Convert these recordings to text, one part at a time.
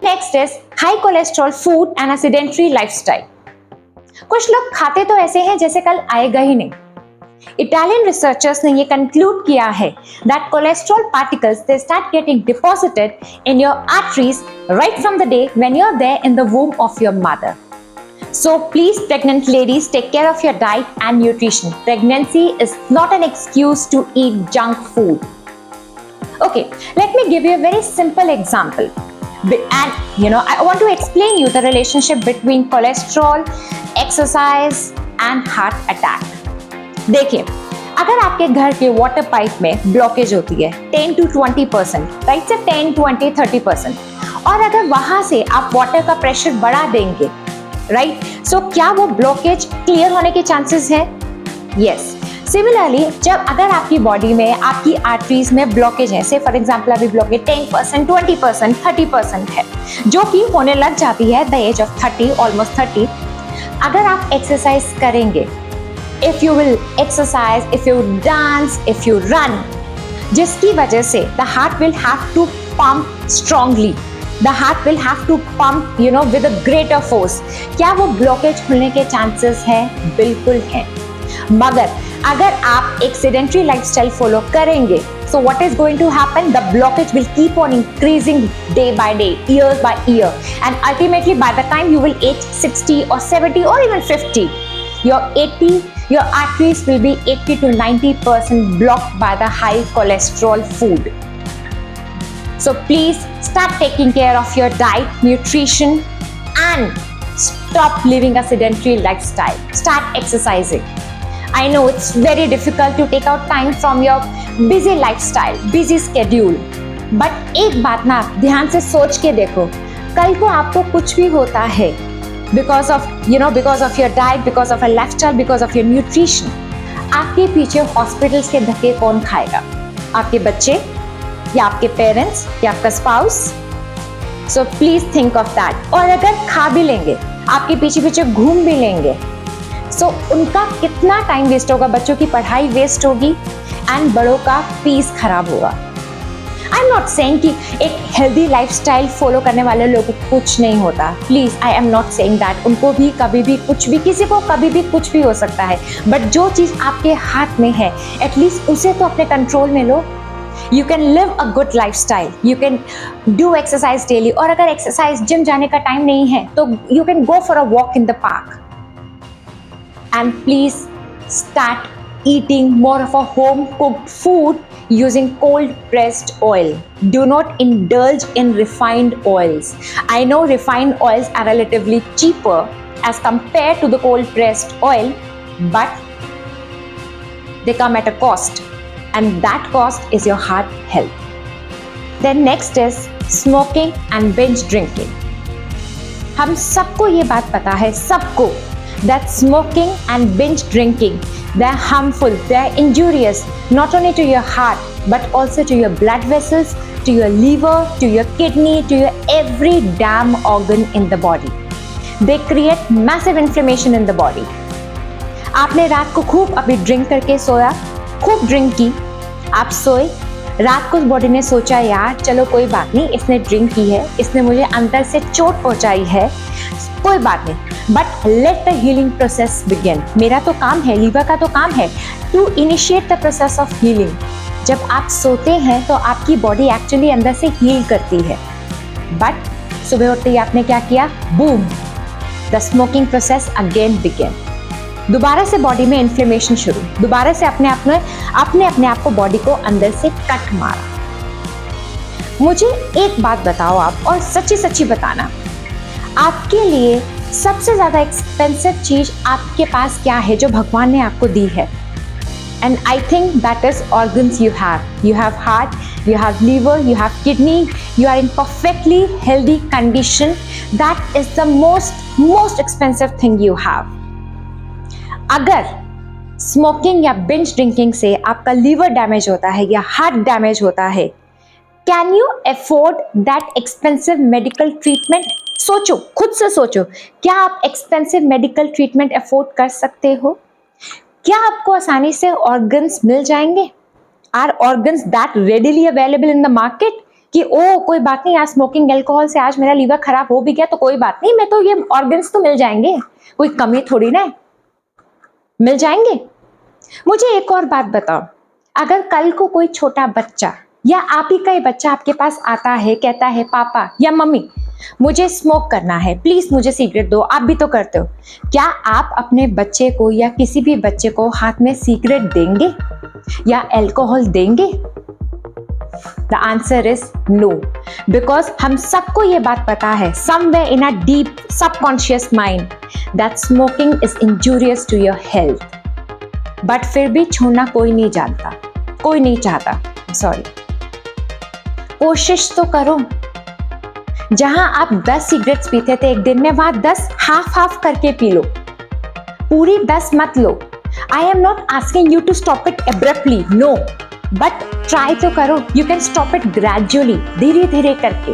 Next is high cholesterol food and a sedentary lifestyle. कुछ लोग खाते तो ऐसे हैं जैसे कल आएगा ही नहीं। इटालियन रिसर्चर्स ने ये कंक्लूड किया है that cholesterol particles they start getting deposited in your arteries right from the day when you are there in the womb of your mother. So please, pregnant ladies, take care of your diet and nutrition. Pregnancy is not an excuse to eat junk food. Okay, let me give you a very simple example. And I want to explain you the relationship between cholesterol, exercise and heart attack. देखिए, अगर आपके घर के water pipe में blockage होती है 10 to 20%, right से 10, 20, 30%, और अगर वहां से आप वाटर का प्रेशर बढ़ा देंगे, राइट, सो क्या वो ब्लॉकेज क्लियर होने के चांसेस है? यस। सिमिलरली, जब अगर आपकी बॉडी में आपकी आर्टरीज में ब्लॉकेज है, से फॉर एग्जांपल अभी ब्लॉकेज 10%, 20%, 30% है, जो कि होने लग जाती है द एज ऑफ 30, ऑलमोस्ट 30, अगर आप एक्सरसाइज करेंगे, if you will exercise, if you dance, if you run, जिसकी वजह से the heart will have to pump strongly, the heart will have to pump with a greater force, क्या वो blockage खुलने के चांसेस है? बिल्कुल है। मगर अगर आप एक sedentary lifestyle फॉलो करेंगे, so what is going to happen? The blockage will keep on increasing day by day, year by year, and ultimately by the time you will age 60 or 70 or even 50, your arteries will be 80 to 90% blocked by the high cholesterol food. So please start taking care of your diet, nutrition, and stop living a sedentary lifestyle. Start exercising. I know it's very difficult to take out time from your busy lifestyle, busy schedule. But एक बात ना ध्यान से सोच के देखो, कल को आपको कुछ भी होता है, because of your diet, because of a lifestyle, because of your nutrition, आपके पीछे हॉस्पिटल्स के धक्के कौन खाएगा? आपके बच्चे या आपके पेरेंट्स या आपका spouse? So please think of that. और अगर खा भी लेंगे, आपके पीछे पीछे घूम भी लेंगे, सो उनका कितना टाइम वेस्ट होगा, बच्चों की पढ़ाई वेस्ट होगी एंड बड़ों का पीस खराब होगा। आई एम नॉट सेइंग कि एक हेल्दी लाइफस्टाइल फॉलो करने वाले लोगों को कुछ नहीं होता, please, I am not saying that. उनको भी कभी भी कुछ भी, किसी को कभी भी कुछ भी हो सकता है, बट जो चीज आपके हाथ में है एटलीस्ट उसे तो अपने कंट्रोल में लो। You can live a good lifestyle, you can do exercise daily, और अगर एक्सरसाइज जिम जाने का टाइम नहीं है तो you can go for a walk in the park. And please start eating more of a home cooked food using cold pressed oil. Do not indulge in refined oils. I know refined oils are relatively cheaper as compared to the cold pressed oil, but they come at a cost, and that cost is your heart health. Then next is smoking and binge drinking. हम सबको ये बात पता है, सबको, that smoking and binge drinking, they're harmful, they're injurious, not only to your heart, but also to your blood vessels, to your liver, to your kidney, to your every damn organ in the body. They create massive inflammation in the body. आपने रात को खूब अभी drink करके सोया, खूब drink की, आप सोए, रात को बॉडी ने सोचा यार चलो कोई बात नहीं, इसने ड्रिंक की है, इसने मुझे अंदर से चोट पहुंचाई है, कोई बात नहीं, but let the healing process begin. मेरा तो काम है, लीवर का तो काम है to initiate the process of healing. जब आप सोते हैं तो आपकी बॉडी एक्चुअली अंदर से हील करती है, बट सुबह उठते ही आपने क्या किया? Boom, the smoking process again begin. दोबारा से बॉडी में इन्फ्लेमेशन शुरू, दोबारा से अपने आप को बॉडी को अंदर से कट मारा। मुझे एक बात बताओ आप, और सच्ची सच्ची बताना, आपके लिए सबसे ज्यादा एक्सपेंसिव चीज आपके पास क्या है जो भगवान ने आपको दी है? And I think that is organs you have. You have heart, you have liver, you have kidney, you are in perfectly healthy condition. That is the most expensive thing you have. अगर smoking या binge drinking से आपका liver damage होता है या heart damage होता है, can you afford that expensive medical treatment? सोचो, खुद से सोचो, क्या आप एक्सपेंसिव मेडिकल ट्रीटमेंट अफोर्ड कर सकते हो? क्या आपको आसानी से ऑर्गन्स मिल जाएंगे? Are organs that readily available in the market? कि ओ कोई बात नहीं, आज स्मोकिंग अल्कोहल से आज मेरा लीवर खराब हो भी गया तो कोई बात नहीं, मैं तो ये ऑर्गन्स तो मिल जाएंगे, कोई कमी थोड़ी ना है, मिल जाएंगे। मुझे एक और बात बताओ, अगर कल को कोई छोटा बच्चा या आप ही का ही बच्चा आपके पास आता है, कहता है पापा या मम्मी मुझे स्मोक करना है, प्लीज मुझे सिगरेट दो, आप भी तो करते हो, क्या आप अपने बच्चे को या किसी भी बच्चे को हाथ में सिगरेट देंगे या अल्कोहल देंगे? The answer is no, because हम सबको ये बात पता है somewhere in a deep subconscious mind that smoking is injurious to your health, but फिर भी छोड़ना कोई नहीं जानता, कोई नहीं चाहता, सॉरी। कोशिश तो करो, जहां आप 10 सिगरेट्स पीते थे एक दिन में, वहां 10 हाफ हाफ करके पी लो, पूरी 10 मत लो। I am not asking you to stop it abruptly, no, but try तो करो, you can stop it gradually, धीरे धीरे करके।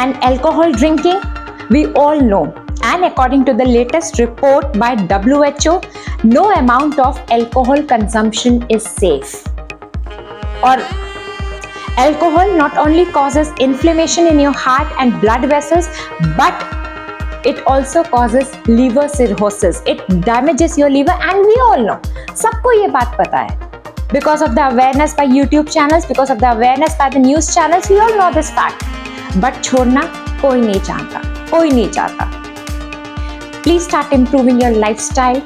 And alcohol drinking, we all know, and according to the latest report by WHO, no amount of alcohol consumption is safe. Or alcohol not only causes inflammation in your heart and blood vessels, but it also causes liver cirrhosis. It damages your liver, and we all know, सबको ये बात पता है, because of the awareness by YouTube channels, because of the awareness by the news channels, we all know this fact. But छोड़ना कोई नहीं चाहता, कोई नहीं चाहता। Please start improving your lifestyle.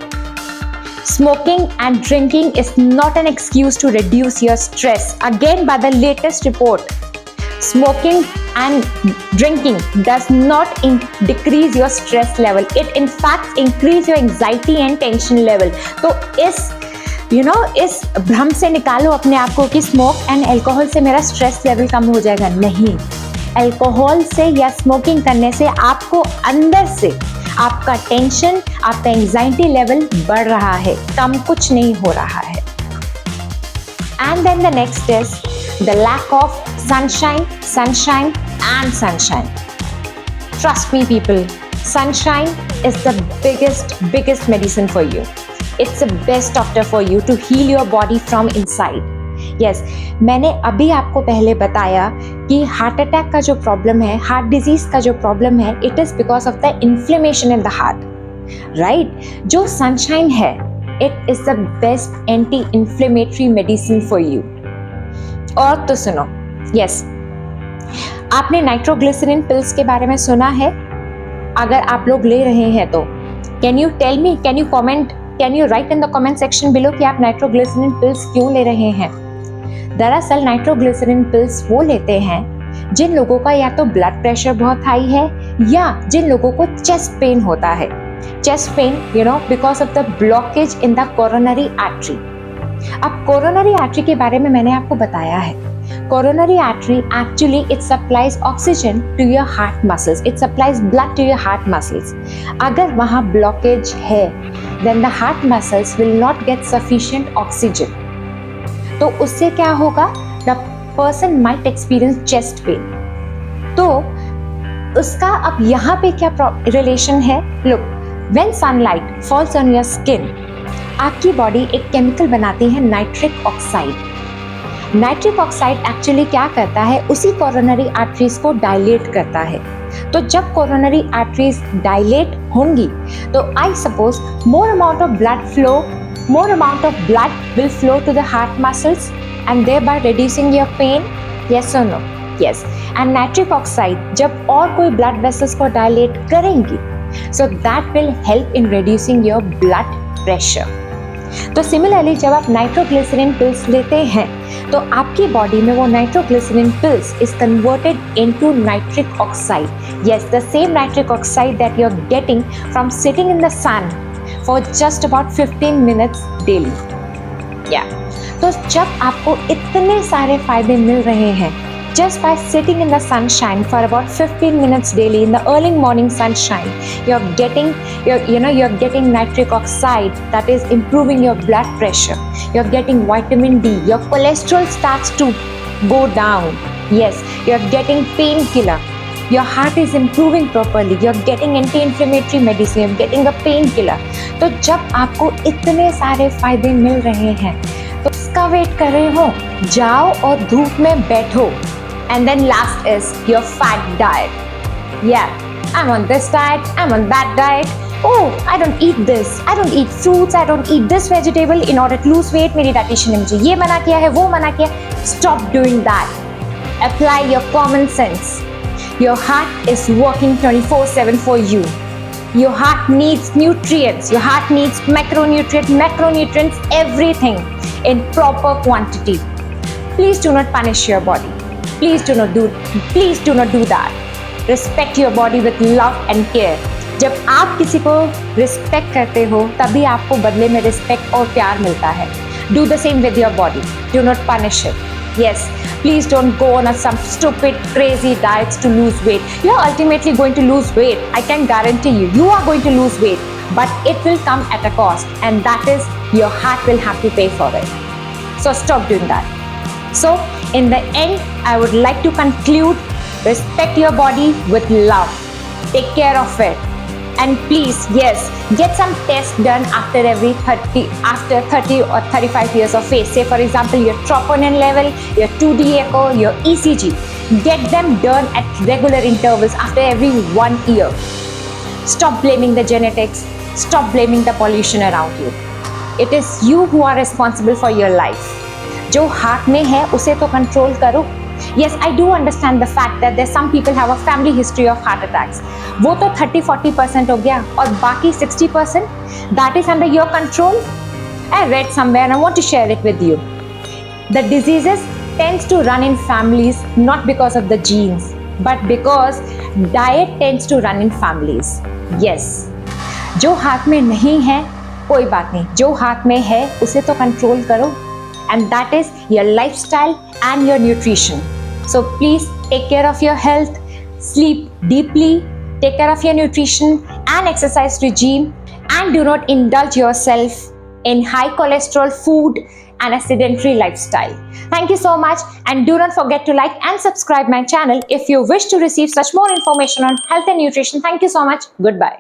Smoking and drinking is not an excuse to reduce your stress. Again, by the latest report, smoking and drinking does not decrease your stress level. It in fact increase your anxiety and tension level. तो इस भ्रम से निकालो अपने आप को कि smoke and alcohol से मेरा स्ट्रेस लेवल कम हो जाएगा। नहीं, अल्कोहल से या स्मोकिंग करने से आपको अंदर से आपका टेंशन, आपका एंजाइटी लेवल बढ़ रहा है, कम कुछ नहीं हो रहा है। And then the next is the lack of sunshine, sunshine and sunshine. Trust me people, sunshine is the biggest medicine for you. It's the best doctor for you to heal your body from inside. Yes, मैंने अभी आपको पहले बताया कि heart attack का जो problem है, heart disease का जो प्रॉब्लम है, it is because of the inflammation in the heart, right? जो सनशाइन है, it is the best anti inflammatory medicine for you. और तो सुनो, यस, आपने नाइट्रोग्लिसरीन पिल्स के बारे में सुना है? अगर आप लोग ले रहे हैं तो can you tell me, can you comment, can you write in the comment section below कि आप नाइट्रोग्लिसरीन पिल्स क्यों ले रहे हैं? दरअसल नाइट्रोग्लिसरीन पिल्स वो लेते हैं जिन लोगों का या तो ब्लड प्रेशर बहुत हाई है या जिन लोगों को चेस्ट पेन होता है। Chest pain because of the blockage in the coronary artery. अब कोरोनरी आर्टरी के बारे में मैंने आपको बताया है। Coronary artery actually it supplies oxygen to your heart muscles, it supplies blood to your heart muscles. अगर वहाँ ब्लॉकेज है, then the heart muscles will not get sufficient oxygen. तो उससे क्या होगा? The person might experience chest pain. तो उसका अब यहाँ पे क्या रिलेशन है? Look, when sunlight falls on your skin, आपकी बॉडी एक केमिकल बनाती है nitric oxide. Nitric oxide actually क्या करता है? उसी कोरोनरी आर्टरीज को डायलेट करता है। तो जब कोरोनरी आर्टरीज डायलेट होंगी तो I suppose more amount of blood flow, more amount of blood will flow to the heart muscles and thereby reducing your pain. Yes or no? Yes. And nitric oxide जब और कोई blood vessels को dilate करेंगी, so that will help in reducing your blood pressure. तो similarly जब आप nitroglycerine pills लेते हैं तो आपकी बॉडी में वो nitroglycerin pills is converted into nitric oxide. Yes, the same nitric oxide that you are getting from sitting in the sun for just about 15 minutes daily. Yeah. तो जब आपको इतने सारे फायदे मिल रहे हैं just by sitting in the sunshine for about 15 minutes daily in the early morning sunshine, you're getting nitric oxide that is improving your blood pressure. You're getting vitamin D. Your cholesterol starts to go down. Yes, you're getting painkiller. Your heart is improving properly. You're getting anti-inflammatory medicine. You're getting a painkiller. तो जब आपको इतने सारे फायदे मिल रहे हैं तो इसका वेट कर रहे हो? जाओ और धूप में बैठो, And then last is your fat diet. Yeah, I'm on this diet, I'm on that diet. Oh, I don't eat this, I don't eat fruits, I don't eat this vegetable in order to lose weight. मेरी dietitian ने मुझे ये मना किया है, वो मना किया. Stop doing that. Apply your common sense. Your heart is working 24/7 for you. Your heart needs nutrients. Your heart needs macronutrients, everything in proper quantity. Please do not punish your body. Please do not do that. Respect your body with love and care. जब आप किसी को respect करते हो तभी आपको बदले में रिस्पेक्ट और प्यार मिलता है. Do the same with your body. Do not punish it. Yes, please don't go on some stupid, crazy diets to lose weight. You are ultimately going to lose weight. I can guarantee you, you are going to lose weight. But it will come at a cost, and that is your heart will have to pay for it. So stop doing that. So in the end, I would like to conclude, respect your body with love. Take care of it. And please, yes, get some tests done after 30 or 35 years of age. Say for example, your troponin level, your 2D echo, your ECG. Get them done at regular intervals after every 1 year. Stop blaming the genetics. Stop blaming the pollution around you. It is you who are responsible for your life. जो हाथ में है उसे तो control करो. Yes, I do understand the fact that there some people have a family history of heart attacks. वो तो 30-40% हो गया और बाकी 60% that is under your control. I read somewhere and I want to share it with you. The diseases tends to run in families not because of the genes, but because diet tends to run in families. Yes, जो हाथ में नहीं है कोई बात नहीं, जो हाथ में है उसे तो कंट्रोल करो. And that is your lifestyle and your nutrition. So please take care of your health, sleep deeply, take care of your nutrition and exercise regime, and do not indulge yourself in high cholesterol food and a sedentary lifestyle. Thank you so much, and do not forget to like and subscribe my channel if you wish to receive such more information on health and nutrition. Thank you so much. Goodbye.